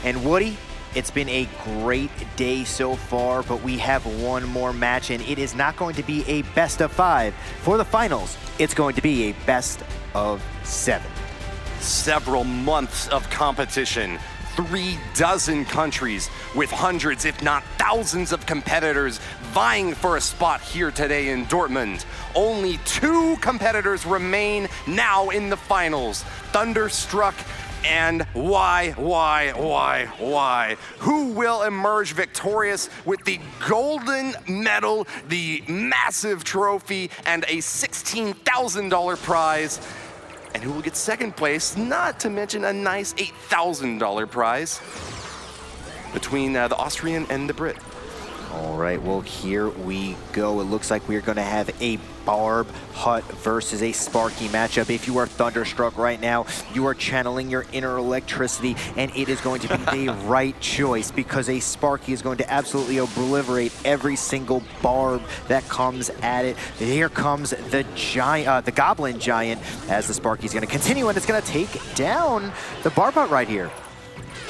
And Woody, it's been a great day so far, but we have one more match, and it is not going to be a best of 5 for the finals. It's going to be a best of 7. Several months of competition, 36 countries with hundreds, if not thousands of competitors vying for a spot here today in Dortmund. Only 2 competitors remain now in the finals, ThunderStruck and YYYY. Who will emerge victorious with the golden medal, the massive trophy, and a $16,000 prize? And who will get second place, not to mention a nice $8,000 prize between the Austrian and the Brit. All right, well, here we go. It looks like we're going to have a Barb Hut versus a Sparky matchup. If you are ThunderStruck right now, you are channeling your inner electricity, and it is going to be the right choice because a Sparky is going to absolutely obliterate every single Barb that comes at it. Here comes the giant, the Goblin Giant, as the Sparky is going to continue, and it's going to take down the Barb Hut right here.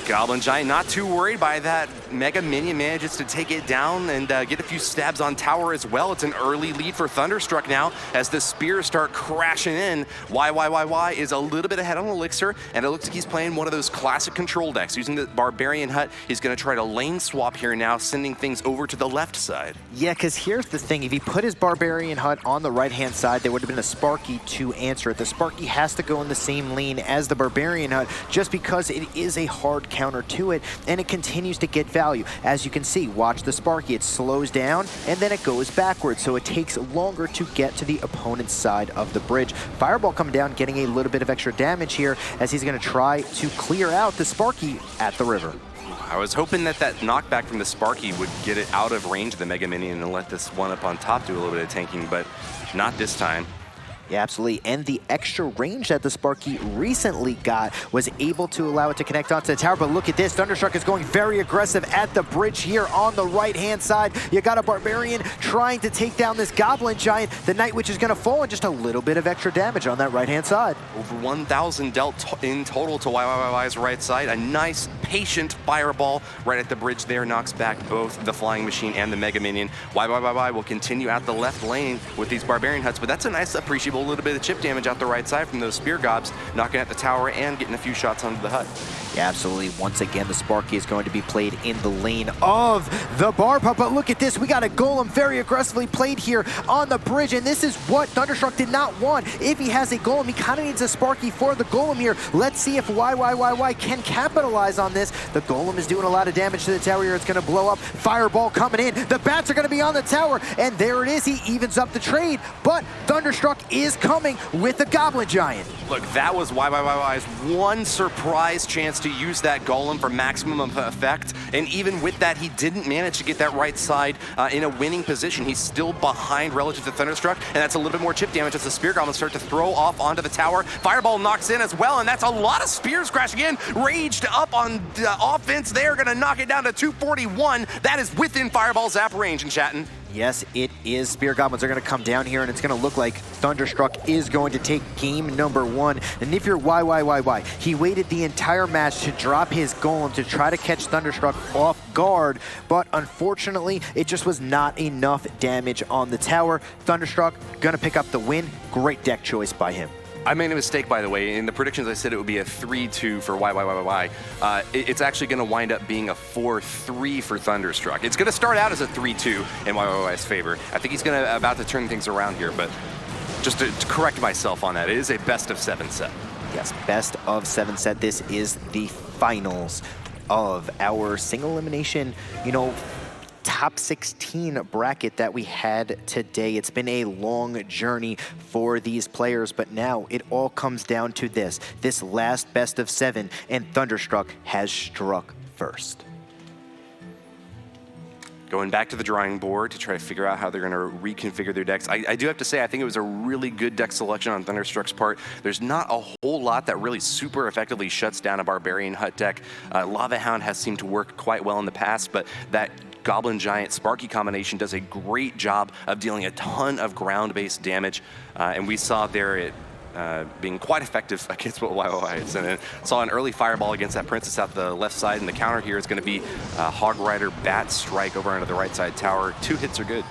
Goblin Giant not too worried by that. Mega Minion manages to take it down and get a few stabs on tower as well. It's an early lead for ThunderStruck now as the spears start crashing in. YYYY is a little bit ahead on Elixir, and it looks like he's playing one of those classic control decks. Using the Barbarian Hut, he's going to try to lane swap here now, sending things over to the left side. Yeah, because here's the thing. If he put his Barbarian Hut on the right-hand side, there would have been a Sparky to answer it. The Sparky has to go in the same lane as the Barbarian Hut just because it is a hard counter to it, and it continues to get value. As you can see, watch the Sparky. It slows down, and then it goes backwards, so it takes longer to get to the opponent's side of the bridge. Fireball coming down, getting a little bit of extra damage here as he's going to try to clear out the Sparky at the river. I was hoping that that knockback from the Sparky would get it out of range of the Mega Minion and let this one up on top do a little bit of tanking, but not this time. Yeah, absolutely, and the extra range that the Sparky recently got was able to allow it to connect onto the tower, but look at this. ThunderStruck is going very aggressive at the bridge here on the right-hand side. You got a Barbarian trying to take down this Goblin Giant. The Night Witch is going to fall, and just a little bit of extra damage on that right-hand side. Over 1,000 dealt in total to YYYY's right side. A nice, patient fireball right at the bridge there knocks back both the Flying Machine and the Mega Minion. YYYY will continue at the left lane with these Barbarian Huts, but that's a nice, appreciable little bit of chip damage out the right side from those spear gobs, knocking at the tower and getting a few shots onto the hut. Yeah, absolutely. Once again, the Sparky is going to be played in the lane of the Barb Hut, but look at this. We got a Golem very aggressively played here on the bridge, and this is what ThunderStruck did not want. If he has a Golem, he kind of needs a Sparky for the Golem here. Let's see if YYYY can capitalize on this. The Golem is doing a lot of damage to the tower here. It's going to blow up. Fireball coming in. The bats are going to be on the tower, and there it is. He evens up the trade, but ThunderStruck is coming with the Goblin Giant. Look, that was YYYY's one surprise chance to use that Golem for maximum effect, and even with that, he didn't manage to get that right side in a winning position. He's still behind relative to ThunderStruck, and that's a little bit more chip damage as the Spear Goblins start to throw off onto the tower. Fireball knocks in as well, and that's a lot of spears crashing in. Raged up on the offense there, gonna knock it down to 241. That is within Fireball zap range in Chatton. Yes, it is. Spear Goblins are going to come down here, and it's going to look like ThunderStruck is going to take game number 1. And if you're YYYY, he waited the entire match to drop his Golem to try to catch ThunderStruck off guard, but unfortunately, it just was not enough damage on the tower. ThunderStruck going to pick up the win. Great deck choice by him. I made a mistake, by the way. In the predictions, I said it would be a 3-2 for YYYY. It's actually going to wind up being a 4-3 for ThunderStruck. It's going to start out as a 3-2 in YYY's favor. I think he's about to turn things around here, but just to correct myself on that, it is a best-of-7 set. Yes, best-of-7 set. This is the finals of our single elimination, top 16 bracket that we had today. It's been a long journey for these players, but now it all comes down to this last best of 7, and ThunderStruck has struck first. Going back to the drawing board to try to figure out how they're going to reconfigure their decks. I do have to say, I think it was a really good deck selection on ThunderStruck's part. There's not a whole lot that really super effectively shuts down a Barbarian Hut deck. Lava Hound has seemed to work quite well in the past, but that Goblin Giant Sparky combination does a great job of dealing a ton of ground-based damage. And we saw there being quite effective against what YYYY is. And saw an early fireball against that Princess out the left side, and the counter here is going to be Hog Rider Bat Strike over onto the right side tower. 2 hits are good.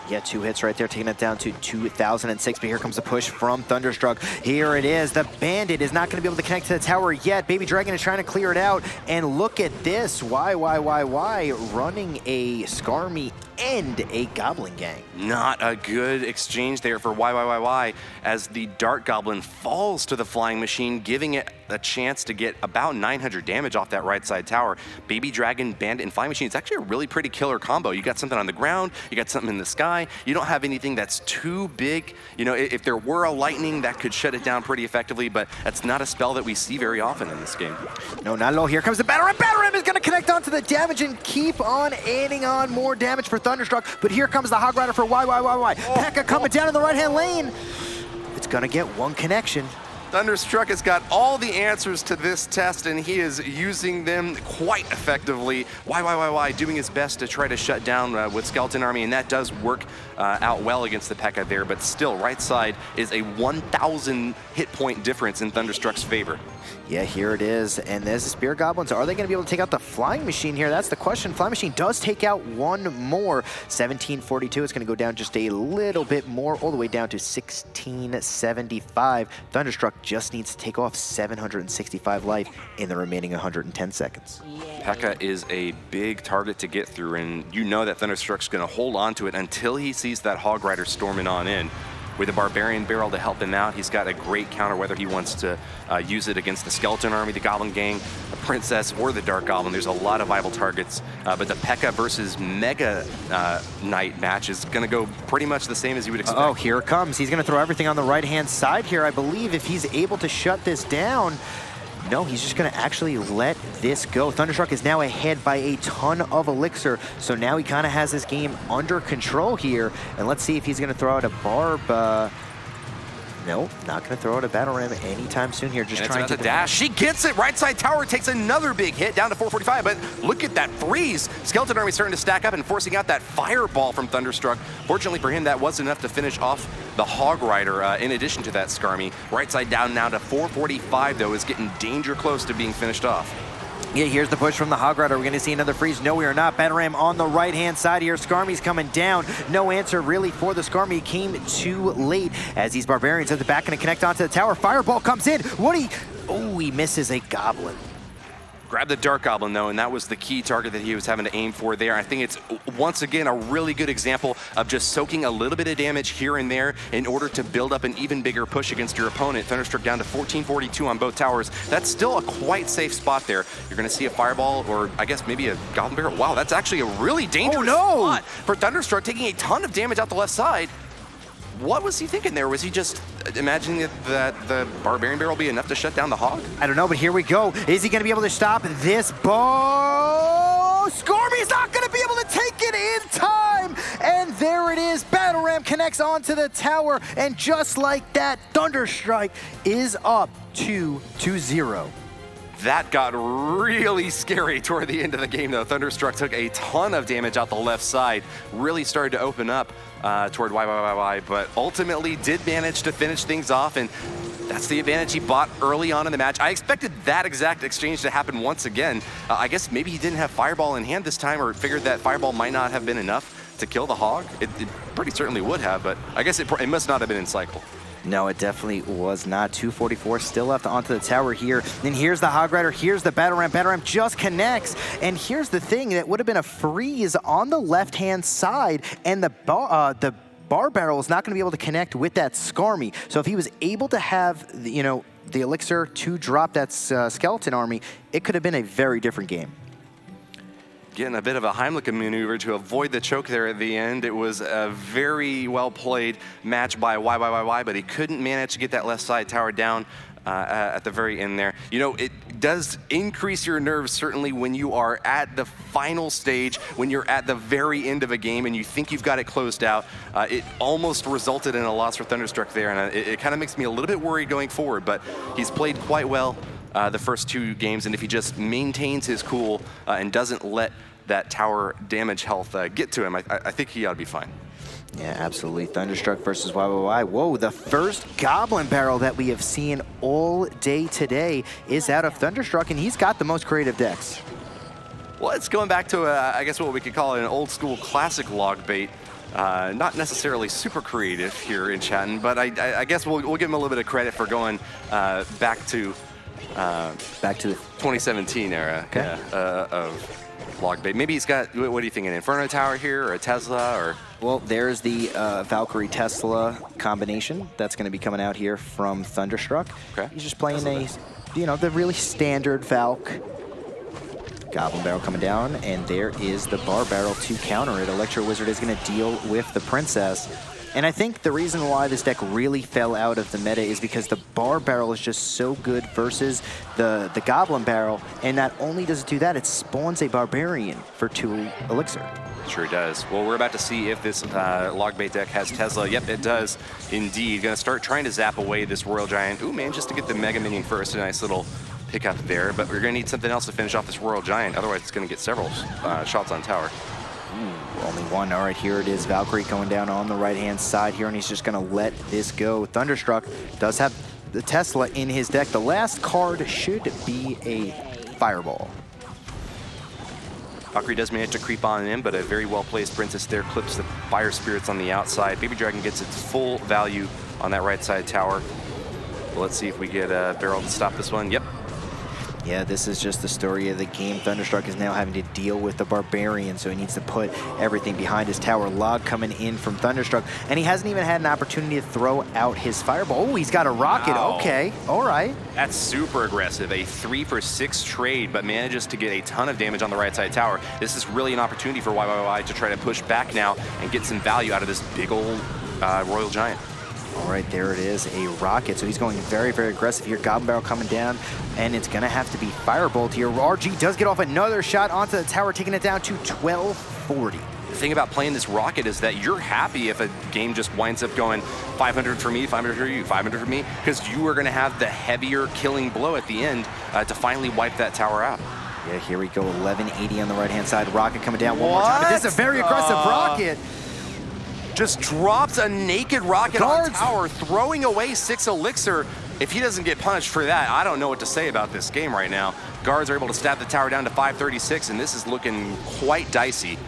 Yeah, 2 hits right there, taking it down to 2006, but here comes the push from ThunderStruck. Here it is. The Bandit is not going to be able to connect to the tower yet. Baby Dragon is trying to clear it out, and look at this. YYYY running a Skarmy and a Goblin Gang. Not a good exchange there for YYYY as the Dart Goblin falls to the Flying Machine, giving it a chance to get about 900 damage off that right side tower. Baby Dragon, Bandit, and Flying Machine, it's actually a really pretty killer combo. You got something on the ground, you got something in the sky, you don't have anything that's too big. You know, if there were a lightning, that could shut it down pretty effectively, but that's not a spell that we see very often in this game. No, not at all. Here comes the Battle Ram. Battle Ram is going to connect onto the damage and keep on adding on more damage for ThunderStruck, but here comes the Hog Rider for YYYY. P.E.K.K.A coming down in the right-hand lane. It's going to get one connection. ThunderStruck has got all the answers to this test, and he is using them quite effectively. YYYY doing his best to try to shut down with Skeleton Army, and that does work out well against the P.E.K.K.A there, but still, right side is a 1,000 hit point difference in ThunderStruck's favor. Yeah, here it is, and there's the Spear Goblins. Are they going to be able to take out the Flying Machine here? That's the question. Flying Machine does take out one more. 1742, it's going to go down just a little bit more, all the way down to 1675. ThunderStruck just needs to take off 765 life in the remaining 110 seconds. P.E.K.K.A is a big target to get through, and you know that ThunderStruck's going to hold on to it until he sees that Hog Rider storming on in. With a Barbarian Barrel to help him out, he's got a great counter, whether he wants to use it against the Skeleton Army, the Goblin Gang, the Princess, or the Dark Goblin. There's a lot of viable targets, but the P.E.K.K.A versus Mega Knight match is going to go pretty much the same as you would expect. Oh, here it comes. He's going to throw everything on the right-hand side here. I believe if he's able to shut this down, no, he's just going to actually let this go. ThunderStruck is now ahead by a ton of elixir, so now he kind of has this game under control here. And let's see if he's going to throw out a barb. No, not going to throw out a Battle Ram anytime soon here. Just trying to dash. She gets it. Right side tower takes another big hit down to 445, but look at that freeze. Skeleton Army starting to stack up and forcing out that fireball from ThunderStruck. Fortunately for him, that was enough to finish off the Hog Rider in addition to that Skarmy. Right side down now to 445, though, is getting danger close to being finished off. Yeah, here's the push from the Hog Rider. We're going to see another freeze. No, we are not. Battle Ram on the right-hand side here. Skarmy's coming down. No answer really for the Skarmy. Came too late as these Barbarians at the back going to connect onto the tower. Fireball comes in. Oh, he misses a Goblin. Grabbed the Dark Goblin, though, and that was the key target that he was having to aim for there. I think it's, once again, a really good example of just soaking a little bit of damage here and there in order to build up an even bigger push against your opponent. ThunderStruck down to 1442 on both towers. That's still a quite safe spot there. You're going to see a Fireball, or I guess maybe a Goblin Barrel. Wow, that's actually a really dangerous spot for ThunderStruck, taking a ton of damage out the left side. What was he thinking there? Was he just imagining that the Barbarian Barrel will be enough to shut down the Hog? I don't know, but here we go. Is he going to be able to stop this ball? Skarmy's not going to be able to take it in time. And there it is. Battle Ram connects onto the tower. And just like that, ThunderStruck is up 2-0. That got really scary toward the end of the game, though. ThunderStruck took a ton of damage out the left side, really started to open up toward YYYY, but ultimately did manage to finish things off, and that's the advantage he bought early on in the match. I expected that exact exchange to happen once again. I guess maybe he didn't have Fireball in hand this time, or figured that Fireball might not have been enough to kill the Hog. It pretty certainly would have, but I guess it must not have been in cycle. No, it definitely was not. 244 still left onto the tower here. And here's the Hog Rider. Here's the Battle Ram. Battle Ram just connects. And here's the thing. That would have been a freeze on the left-hand side. And the Bar Barrel is not going to be able to connect with that Skarmy. So if he was able to have, the elixir to drop that Skeleton Army, it could have been a very different game. Getting a bit of a Heimlich maneuver to avoid the choke there at the end. It was a very well played match by YYYY, but he couldn't manage to get that left side tower down at the very end there. You know, it does increase your nerves certainly when you are at the final stage, when you're at the very end of a game and you think you've got it closed out. It almost resulted in a loss for ThunderStruck there, and it kind of makes me a little bit worried going forward, but he's played quite well the first two games, and if he just maintains his cool and doesn't let that tower damage health get to him, I think he ought to be fine. Yeah, absolutely. ThunderStruck versus YYYY. Whoa, the first Goblin Barrel that we have seen all day today is out of ThunderStruck, and he's got the most creative decks. Well, it's going back to, I guess, what we could call an old school classic log bait. Not necessarily super creative here in Chatton, but I guess we'll give him a little bit of credit for going back to the 2017 era, okay. Of log bait. Maybe he's got, what do you think, an Inferno Tower here or a Tesla or? Well, there's the Valkyrie Tesla combination that's going to be coming out here from ThunderStruck. Okay. He's just playing the really standard Valk. Goblin Barrel coming down, and there is the Bar Barrel to counter it. Electro Wizard is going to deal with the Princess. And I think the reason why this deck really fell out of the meta is because the Bar Barrel is just so good versus the Goblin Barrel, and not only does it do that, it spawns a Barbarian for 2 Elixir. Sure does. Well, we're about to see if this log bait deck has Tesla. Yep, it does indeed. Gonna start trying to zap away this Royal Giant. Ooh, man, just to get the Mega Minion first. A nice little pick up there, but we're gonna need something else to finish off this Royal Giant. Otherwise, it's gonna get several shots on tower. Ooh, only one. All right, here it is. Valkyrie going down on the right-hand side here, and he's just gonna let this go. ThunderStruck does have the Tesla in his deck. The last card should be a Fireball. Valkyrie does manage to creep on in, but a very well-placed Princess there clips the Fire Spirits on the outside. Baby Dragon gets its full value on that right side tower. Well, let's see if we get a barrel to stop this one. Yep. Yeah, this is just the story of the game. ThunderStruck is now having to deal with the Barbarian, so he needs to put everything behind his tower. Log coming in from ThunderStruck, and he hasn't even had an opportunity to throw out his Fireball. Oh, he's got a Rocket. Wow. Okay, all right. That's super aggressive. A 3-for-6 trade, but manages to get a ton of damage on the right side tower. This is really an opportunity for YYYY to try to push back now and get some value out of this big old Royal Giant. All right, there it is, a Rocket. So he's going very, very aggressive here. Goblin Barrel coming down, and it's gonna have to be Firebolt here. RG does get off another shot onto the tower, taking it down to 1240. The thing about playing this Rocket is that you're happy if a game just winds up going 500 for me, 500 for you, 500 for me, because you are gonna have the heavier killing blow at the end to finally wipe that tower out. Yeah, here we go, 1180 on the right-hand side. Rocket coming down one more time, but this is a very aggressive Rocket. Just drops a naked Rocket on tower, throwing away 6 Elixir. If he doesn't get punished for that, I don't know what to say about this game right now. Guards are able to stab the tower down to 536, and this is looking quite dicey.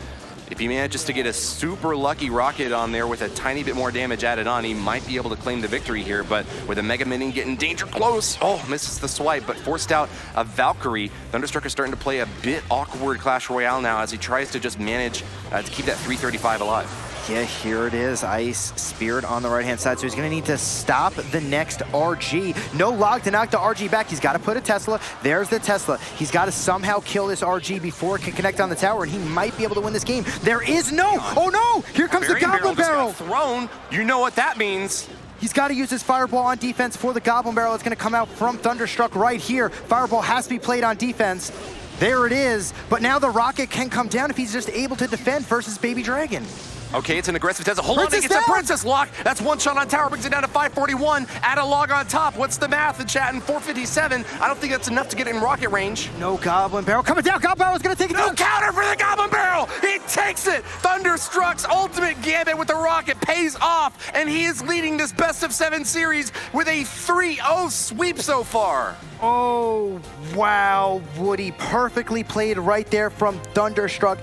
If he manages to get a super lucky Rocket on there with a tiny bit more damage added on, he might be able to claim the victory here, but with a Mega Minion getting danger close, oh, misses the swipe, but forced out a Valkyrie. ThunderStruck is starting to play a bit awkward Clash Royale now as he tries to just manage to keep that 335 alive. Yeah, here it is. Ice Spirit on the right-hand side, so he's going to need to stop the next RG. No log to knock the RG back. He's got to put a Tesla. There's the Tesla. He's got to somehow kill this RG before it can connect on the tower, and he might be able to win this game. There is no! Oh no! Here comes the Goblin Barrel! Thrown. You know what that means. He's got to use his Fireball on defense for the Goblin Barrel. It's going to come out from ThunderStruck right here. Fireball has to be played on defense. There it is, but now the Rocket can come down if he's just able to defend versus Baby Dragon. Okay, it's an aggressive Tesla. Hold on, Princess he gets a Princess lock. That's one shot on tower, brings it down to 541. Add a log on top. What's the math in chat? 457. I don't think that's enough to get in Rocket range. No Goblin Barrel coming down. Goblin Barrel's gonna take it down. No counter for the Goblin Barrel. He takes it. ThunderStruck's ultimate gambit with the Rocket pays off, and he is leading this best-of-7 series with a 3-0 sweep so far. Oh, wow, Woody. Perfectly played right there from ThunderStruck.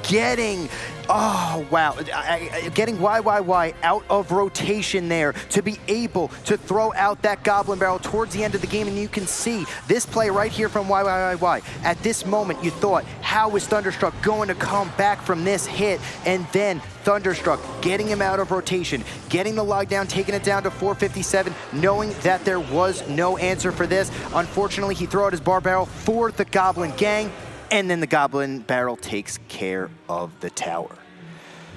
Getting YYYY out of rotation there to be able to throw out that Goblin Barrel towards the end of the game, and you can see this play right here from YYYY. At this moment, you thought, how is ThunderStruck going to come back from this hit? And then ThunderStruck getting him out of rotation, getting the log down, taking it down to 457, knowing that there was no answer for this. Unfortunately, he threw out his Bar Barrel for the Goblin Gang, and then the Goblin Barrel takes care of the tower.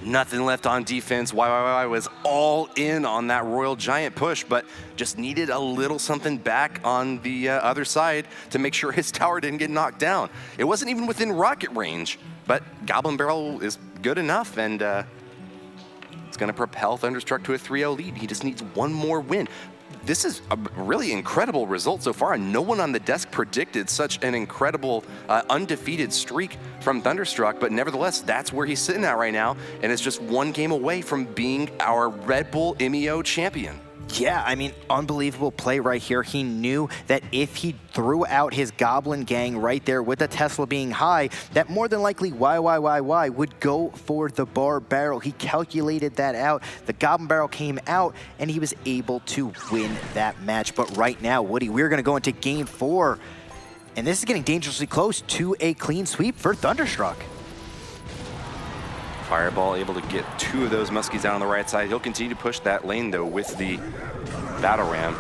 Nothing left on defense. YYYY was all in on that Royal Giant push, but just needed a little something back on the other side to make sure his tower didn't get knocked down. It wasn't even within rocket range, but Goblin Barrel is good enough, and it's going to propel ThunderStruck to a 3-0 lead. He just needs one more win. this is a really incredible result so far, and no one on the desk predicted such an incredible undefeated streak from ThunderStruck, but nevertheless, that's where he's sitting at right now, and it's just one game away from being our Red Bull M.E.O champion. Yeah, I mean, unbelievable play right here. He knew that if he threw out his Goblin gang right there with the Tesla being high, that more than likely YYYY would go for the bar barrel. He calculated that out. The Goblin barrel came out, and he was able to win that match. But right now, Woody, we're going to go into Game 4, and this is getting dangerously close to a clean sweep for ThunderStruck. Fireball able to get 2 of those muskies out on the right side. He'll continue to push that lane, though, with the battle ram.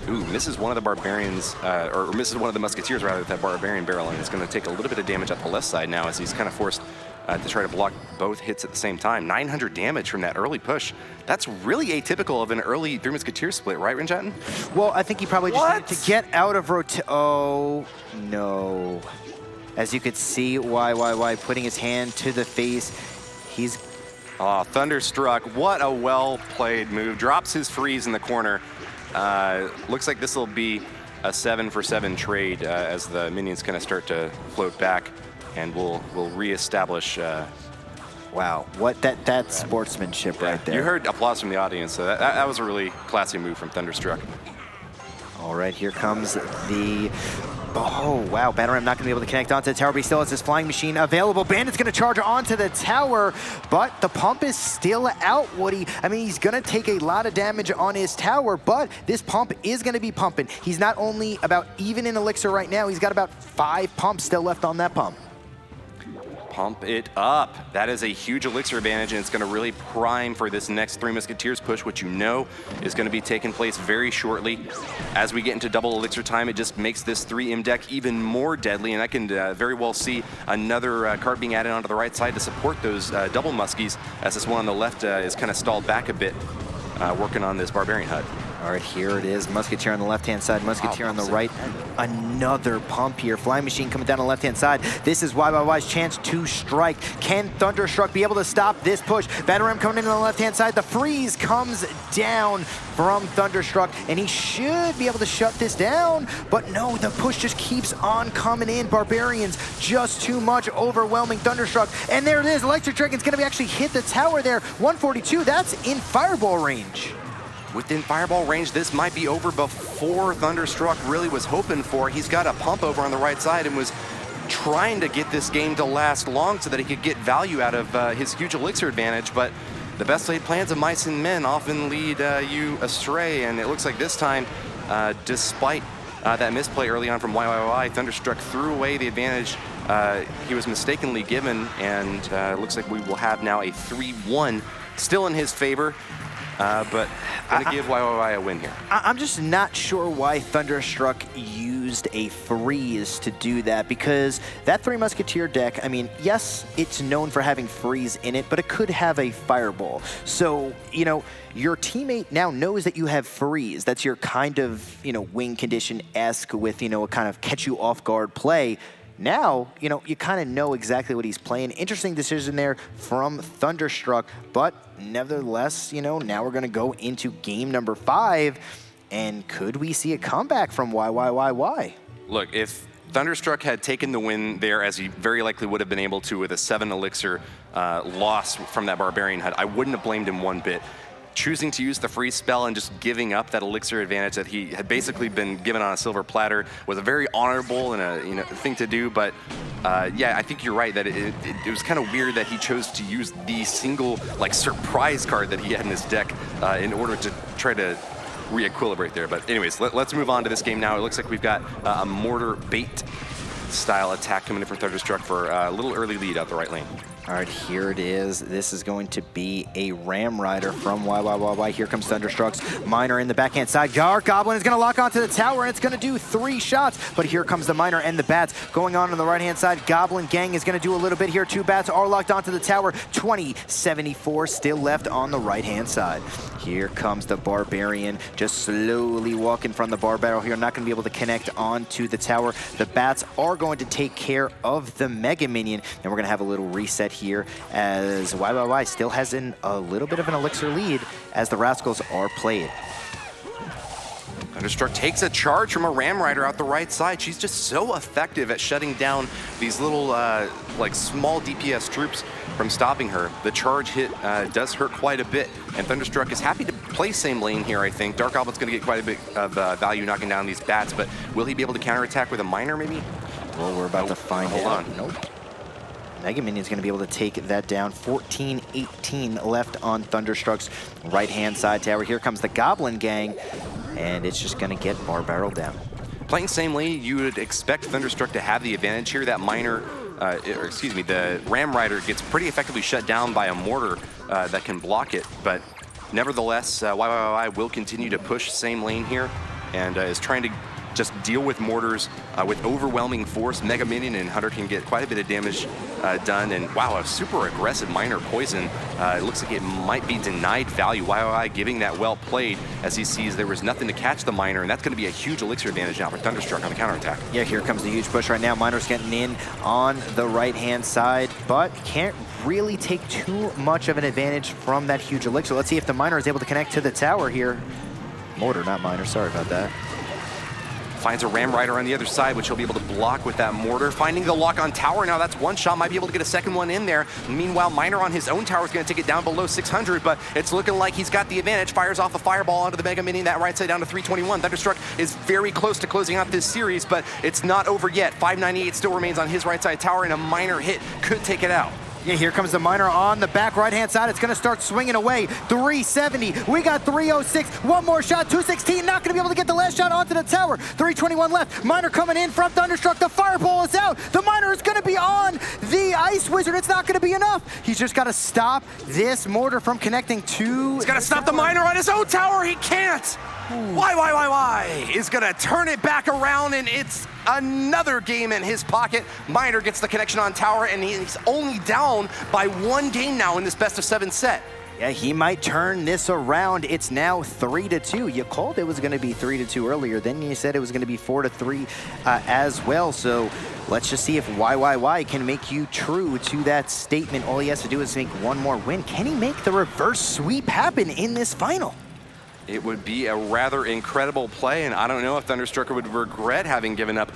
Ooh, misses one of the barbarians, or misses one of the musketeers, rather, with that barbarian barrel, and it's going to take a little bit of damage at the left side now as he's kind of forced to try to block both hits at the same time. 900 damage from that early push. That's really atypical of an early Three Musketeers split, right, Rinjatin? Well, I think he probably just needed to get out of rotation. Oh, no. As you could see, YYY putting his hand to the face. He's ThunderStruck, what a well-played move. Drops his freeze in the corner. Looks like this will be a 7-for-7 trade as the minions kind of start to float back, and we'll reestablish. Wow, what that's sportsmanship right there. You heard applause from the audience, so that was a really classy move from ThunderStruck. All right, here comes the... Oh, wow, Bannerman not going to be able to connect onto the tower, but he still has his flying machine available. Bandit's going to charge onto the tower, but the pump is still out, Woody. I mean, he's going to take a lot of damage on his tower, but this pump is going to be pumping. He's not only about even in elixir right now, he's got about 5 pumps still left on that pump. Pump it up. That is a huge elixir advantage, and it's going to really prime for this next Three Musketeers push, which you know is going to be taking place very shortly. As we get into double elixir time, it just makes this 3M deck even more deadly, and I can very well see another card being added onto the right side to support those double muskies, as this one on the left is kind of stalled back a bit, working on this Barbarian HUD. All right, here it is. Musketeer on the left-hand side, Musketeer on the right. Another pump here. Flying Machine coming down on the left-hand side. This is YYY's chance to strike. Can ThunderStruck be able to stop this push? Bataram coming in on the left-hand side. The freeze comes down from ThunderStruck, and he should be able to shut this down. But no, the push just keeps on coming in. Barbarians, just too much, overwhelming ThunderStruck. And there it is. Electric Dragon's going to actually hit the tower there. 142, that's in Fireball range. Within Fireball range, this might be over before ThunderStruck really was hoping for. He's got a pump over on the right side and was trying to get this game to last long so that he could get value out of his huge elixir advantage, but the best laid plans of mice and men often lead you astray, and it looks like this time, despite that misplay early on from YYY, ThunderStruck threw away the advantage he was mistakenly given, and it looks like we will have now a 3-1 still in his favor. But I'm going to give YYY a win here. I'm just not sure why ThunderStruck used a freeze to do that, because that Three Musketeer deck, I mean, yes, it's known for having freeze in it, but it could have a fireball. So, you know, your teammate now knows that you have freeze. That's your kind of, you know, win condition-esque with, you know, a kind of catch you off guard play. Now, you know, you kind of know exactly what he's playing. Interesting decision there from ThunderStruck, but nevertheless, you know, now we're going to go into game number 5, and could we see a comeback from YYYY? Look, if ThunderStruck had taken the win there, as he very likely would have been able to with a 7 elixir loss from that Barbarian HUD, I wouldn't have blamed him one bit. Choosing to use the freeze spell and just giving up that elixir advantage that he had basically been given on a silver platter was a very honorable and a thing to do. But yeah, I think you're right that it was kind of weird that he chose to use the single like surprise card that he had in his deck in order to try to re-equilibrate there. But anyways, let's move on to this game now. It looks like we've got a mortar bait style attack coming in from ThunderStruck for a little early lead out the right lane. All right, here it is. This is going to be a Ram Rider from YYYY. Here comes ThunderStruck's Miner in the backhand side. Goblin is going to lock onto the tower, and it's going to do 3 shots. But here comes the Miner and the Bats going on the right-hand side. Goblin Gang is going to do a little bit here. 2 Bats are locked onto the tower. 2074 still left on the right-hand side. Here comes the Barbarian, just slowly walking from the bar barrel here. Not going to be able to connect onto the tower. The Bats are going to take care of the Mega Minion, and we're going to have a little reset here as YYY still has a little bit of an elixir lead as the Rascals are played. ThunderStruck takes a charge from a Ram Rider out the right side. She's just so effective at shutting down these little, like small DPS troops from stopping her. The charge hit does hurt quite a bit, and ThunderStruck is happy to play same lane here, I think. Dark Goblin's gonna get quite a bit of value knocking down these bats, but will he be able to counterattack with a miner maybe? Well, we're about to find out. Hold on. Nope. Mega Minion's going to be able to take that down. 14-18 left on ThunderStruck's right-hand side tower. Here comes the Goblin Gang, and it's just going to get bar barreled down. Playing same lane, you would expect ThunderStruck to have the advantage here. That miner, or excuse me, the Ram Rider gets pretty effectively shut down by a mortar that can block it, but nevertheless, YYYY will continue to push same lane here and is trying to just deal with mortars with overwhelming force. Mega Minion and Hunter can get quite a bit of damage done, and wow, a super aggressive miner poison. It looks like it might be denied value. YYYY giving that well played as he sees there was nothing to catch the miner, and that's going to be a huge elixir advantage now for ThunderStruck on the counterattack. Yeah, here comes the huge push right now. Miner's getting in on the right-hand side, but can't really take too much of an advantage from that huge elixir. Let's see if the miner is able to connect to the tower here. Mortar, not miner, sorry about that. Finds a Ram Rider on the other side, which he'll be able to block with that mortar. Finding the lock on tower now, that's one shot, might be able to get a second one in there. Meanwhile, Miner on his own tower is going to take it down below 600, but it's looking like he's got the advantage. Fires off a fireball onto the Mega Minion, that right side down to 321. ThunderStruck is very close to closing out this series, but it's not over yet. 598 still remains on his right side tower, and a Miner hit could take it out. Yeah, here comes the miner on the back right-hand side. It's going to start swinging away. 370. We got 306. One more shot. 216. Not going to be able to get the last shot onto the tower. 321 left. Miner coming in from ThunderStruck. The fireball is out. The miner is going to be on the Ice Wizard. It's not going to be enough. He's just got to stop this mortar from connecting to... He's got to stop the miner on his own tower. He can't. YYYY is going to turn it back around, and it's another game in his pocket. Miner gets the connection on tower, and he's only down by one game now in this best-of-7 set. Yeah, he might turn this around. It's now 3-2. You called it was going to be 3-2 earlier. Then you said it was going to be 4-3 as well. So let's just see if YYYY can make you true to that statement. All he has to do is make one more win. Can he make the reverse sweep happen in this final? It would be a rather incredible play, and I don't know if ThunderStruck would regret having given up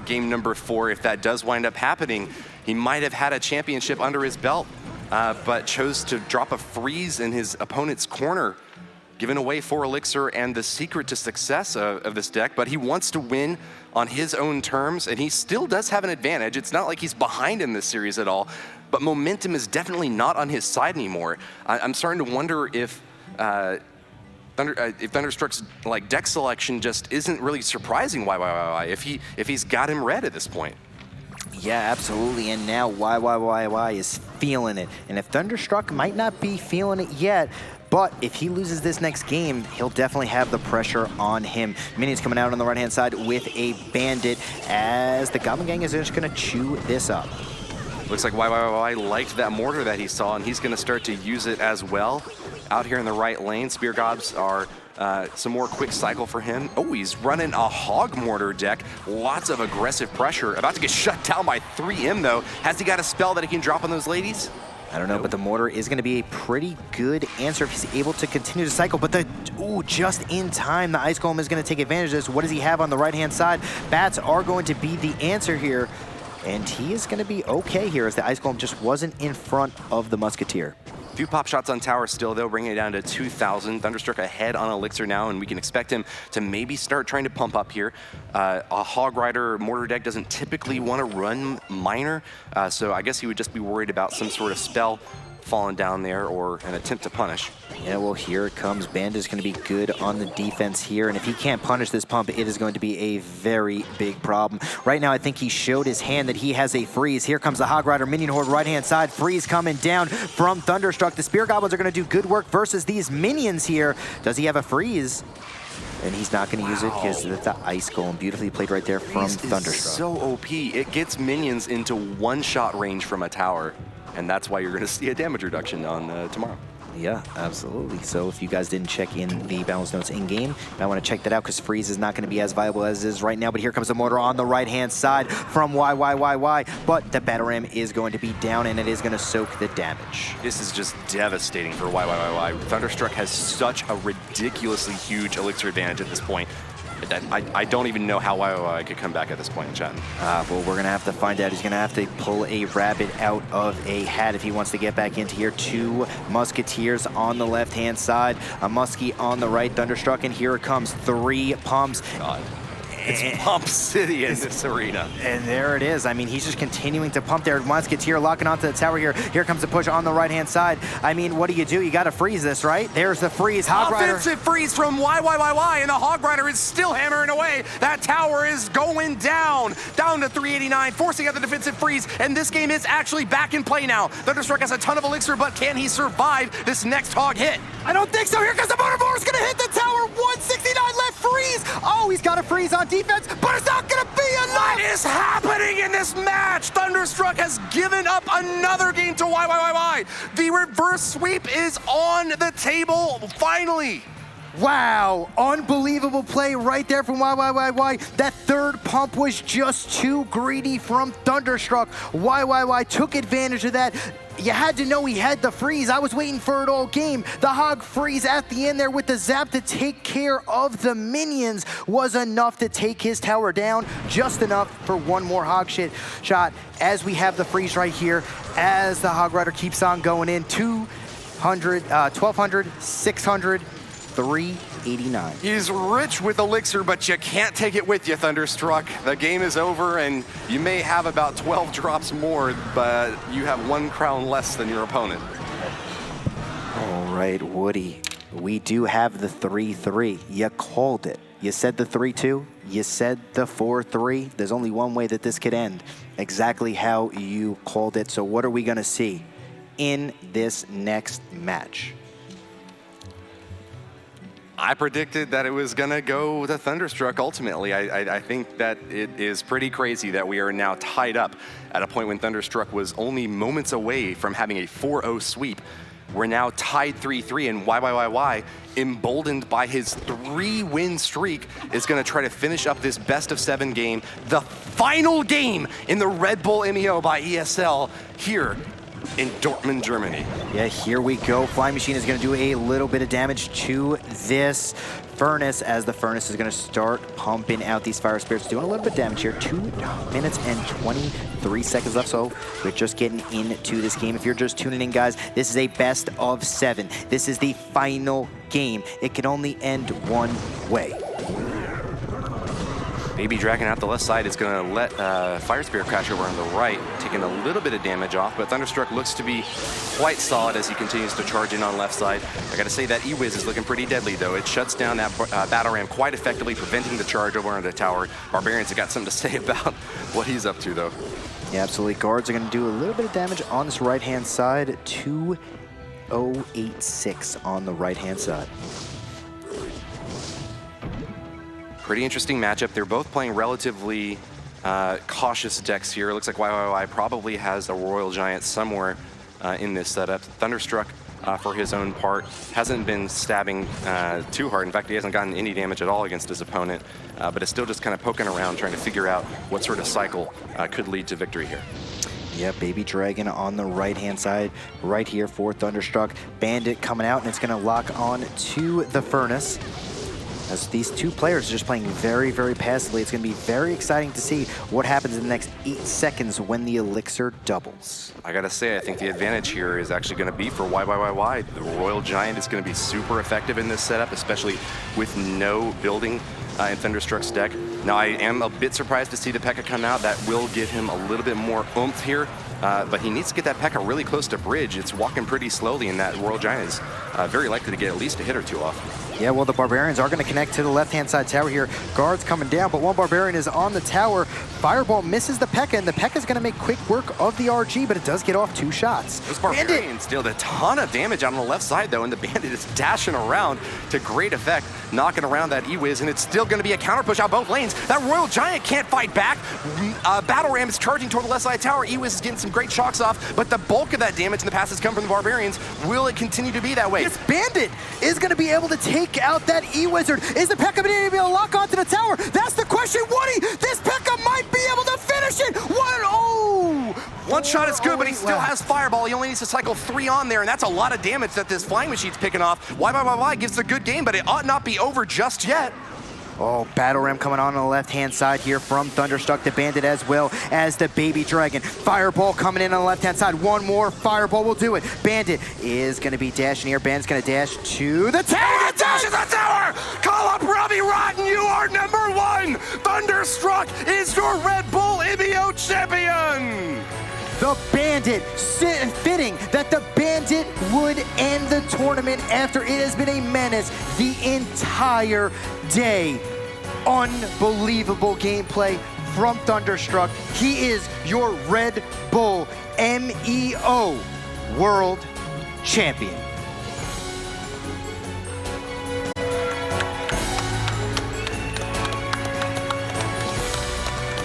game number 4 if that does wind up happening. He might have had a championship under his belt, but chose to drop a freeze in his opponent's corner, giving away 4 elixir and the secret to success of this deck. But he wants to win on his own terms, and he still does have an advantage. It's not like he's behind in this series at all, but momentum is definitely not on his side anymore. I'm starting to wonder if ThunderStruck's like deck selection just isn't really surprising YYYY if he's got him read at this point. Yeah, absolutely, and now YYYY is feeling it. And if ThunderStruck might not be feeling it yet, but if he loses this next game, he'll definitely have the pressure on him. Minions coming out on the right-hand side with a Bandit as the Goblin Gang is just going to chew this up. Looks like YYYY liked that mortar that he saw, and he's going to start to use it as well. Out here in the right lane, Spear Gobs are some more quick cycle for him. Oh, he's running a Hog Mortar deck. Lots of aggressive pressure. About to get shut down by 3M, though. Has he got a spell that he can drop on those ladies? I don't know, but the mortar is going to be a pretty good answer if he's able to continue to cycle. But just in time, the Ice Golem is going to take advantage of this. What does he have on the right-hand side? Bats are going to be the answer here. And he is going to be okay here as the Ice Golem just wasn't in front of the Musketeer. Few pop shots on tower still, though, bringing it down to 2,000. ThunderStruck ahead on elixir now, and we can expect him to maybe start trying to pump up here. A Hog Rider mortar deck doesn't typically want to run miner, so I guess he would just be worried about some sort of spell falling down there or an attempt to punish. Yeah, well, here it comes. Bandit is going to be good on the defense here, and if he can't punish this pump, it is going to be a very big problem. Right now, I think he showed his hand that he has a freeze. Here comes the Hog Rider Minion Horde right-hand side. Freeze coming down from ThunderStruck. The Spear Goblins are going to do good work versus these minions here. Does he have a freeze? And he's not going to use it because that's the Ice Golem. Beautifully played right there from ThunderStruck. So OP. It gets minions into one-shot range from a tower, and that's why you're going to see a damage reduction on tomorrow. Yeah, absolutely. So if you guys didn't check in the balance notes in-game, I want to check that out because freeze is not going to be as viable as it is right now. But here comes the mortar on the right-hand side from YYYY. But the Batarang is going to be down, and it is going to soak the damage. This is just devastating for YYYY. ThunderStruck has such a ridiculously huge elixir advantage at this point. I don't even know how YYYY could come back at this point in chat. Well, we're going to have to find out. He's going to have to pull a rabbit out of a hat if he wants to get back into here. Two Musketeers on the left-hand side, a Muskie on the right, ThunderStruck, and here it comes. 3 pumps. God. It's Pump City in this arena. And there it is. I mean, he's just continuing to pump there. Musketeer locking onto the tower here. Here comes the push on the right-hand side. I mean, what do? You got to freeze this, right? There's the freeze. Hog Rider. Offensive freeze from YYYY, and the Hog Rider is still hammering away. That tower is going down to 389, forcing out the defensive freeze, and this game is actually back in play now. ThunderStruck has a ton of elixir, but can he survive this next Hog hit? I don't think so. Here comes the motorboard. It's going to hit the tower. 169 left freeze. Oh, he's got a freeze on defense, but it's not going to be enough. What is happening in this match? ThunderStruck has given up another game to YYYY. The reverse sweep is on the table, finally. Wow, unbelievable play right there from YYYY. That third pump was just too greedy from ThunderStruck. YYY took advantage of that. You had to know he had the freeze. I was waiting for it all game. The Hog freeze at the end there with the zap to take care of the minions was enough to take his tower down. Just enough for one more Hog shot as we have the freeze right here as the Hog Rider keeps on going in. 200, 1200, 600, 389. He's rich with elixir, but you can't take it with you, ThunderStruck. The game is over, and you may have about 12 drops more, but you have 1 crown less than your opponent. All right, Woody, we do have the 3-3. You called it. You said the 3-2. You said the 4-3. There's only one way that this could end. Exactly how you called it. So what are we going to see in this next match? I predicted that it was going to go to ThunderStruck ultimately. I think that it is pretty crazy that we are now tied up at a point when ThunderStruck was only moments away from having a 4-0 sweep. We're now tied 3-3, and YYYY, emboldened by his 3-win streak, is going to try to finish up this best-of-7 game, the final game in the Red Bull M.E.O by ESL here in Dortmund, Germany. Yeah, here we go. Flying Machine is going to do a little bit of damage to this furnace as the furnace is going to start pumping out these fire spirits, doing a little bit of damage here. 2 minutes and 23 seconds left, so we're just getting into this game. If you're just tuning in, guys, this is a best of 7. This is the final game. It can only end one way. Baby Dragon out the left side is going to let Fire Spirit crash over on the right, taking a little bit of damage off, but ThunderStruck looks to be quite solid as he continues to charge in on left side. I got to say that E-Wiz is looking pretty deadly, though. It shuts down that battle ram quite effectively, preventing the charge over on the tower. Barbarians have got something to say about what he's up to, though. Yeah, absolutely. Guards are going to do a little bit of damage on this right-hand side. 2086 on the right-hand side. Pretty interesting matchup. They're both playing relatively cautious decks here. It looks like YYYY probably has a Royal Giant somewhere in this setup. ThunderStruck, for his own part, hasn't been stabbing too hard. In fact, he hasn't gotten any damage at all against his opponent, but is still just kind of poking around, trying to figure out what sort of cycle could lead to victory here. Yeah, Baby Dragon on the right-hand side, right here for ThunderStruck. Bandit coming out, and it's going to lock on to the Furnace. As these two players are just playing very, very passively, it's going to be very exciting to see what happens in the next 8 seconds when the elixir doubles. I got to say, I think the advantage here is actually going to be for YYYY. The Royal Giant is going to be super effective in this setup, especially with no building in ThunderStruck's deck. Now, I am a bit surprised to see the P.E.K.K.A come out. That will give him a little bit more oomph here, but he needs to get that P.E.K.K.A really close to bridge. It's walking pretty slowly, and that Royal Giant is very likely to get at least a hit or two off. Yeah, well, the Barbarians are going to connect to the left-hand side tower here. Guards coming down, but one Barbarian is on the tower. Fireball misses the P.E.K.K.A, and the P.E.K.K.A is going to make quick work of the RG, but it does get off 2 shots. Those Barbarians dealt a ton of damage on the left side, though, and the Bandit is dashing around to great effect, knocking around that E-Wiz, and it's still going to be a counter push out both lanes. That Royal Giant can't fight back. Battle Ram is charging toward the left side tower. E-Wiz is getting some great shocks off, but the bulk of that damage in the past has come from the Barbarians. Will it continue to be that way? This Bandit is going to be able to take out that E-Wizard. Is the P.E.K.K.A going to be able to lock onto the tower? That's the question, Woody! This P.E.K.K.A might be able to finish it! One shot is good, but he still has Fireball. He only needs to cycle 3 on there, and that's a lot of damage that this Flying Machine's picking off. YYYY gives a good game, but it ought not be over just yet. Oh, Battle Ram coming on the left-hand side here from ThunderStruck, the Bandit, as well as the Baby Dragon. Fireball coming in on the left-hand side. One more Fireball will do it. Bandit is going to be dashing here. Bandit's going to dash to the tower. Dashes the tower! Call up Robbie Rotten, you are number one! ThunderStruck is your Red Bull M.E.O champion! The Bandit, fitting that the Bandit would end the tournament after it has been a menace the entire day. Unbelievable gameplay from ThunderStruck. He is your Red Bull M.E.O World Champion.